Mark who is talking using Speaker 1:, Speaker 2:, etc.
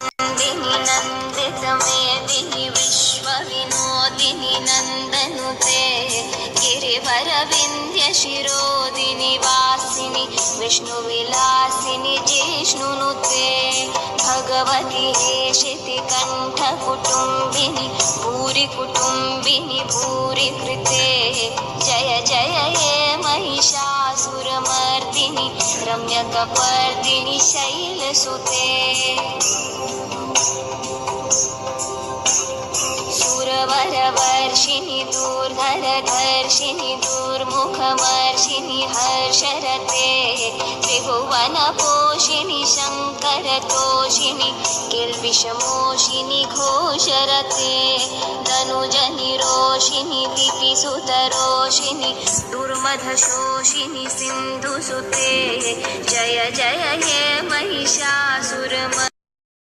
Speaker 1: नन्दिनि नन्दितमेदिनि विश्वविनोदिनि नन्दनुते गिरिवरविन्ध्यशिरोदिनि वासिनि विष्णुविलासिनि जिष्णुनुते भगवति हेशितिकण्ठकुटुम्बिनि भूरि कुटुम्बिनि भूरि कृते जय जय हे महिषासुरमर्दिनि रम्यकपर्दिनि शैलसुते सुरवरवर्षिणि दूर्धरधर्षिणि दूर्मुखमर्षिणि हर्षरते त्रिभुवनपोषिणि शङ्करतोषिणि किल्बिषमोषिनि घोषरते तनुजनिरोषिणि दितिसुतरोषिणि दुर्मधशोषिनि सिन्धुसुते जय जय हे महिषासुरमर्दिनि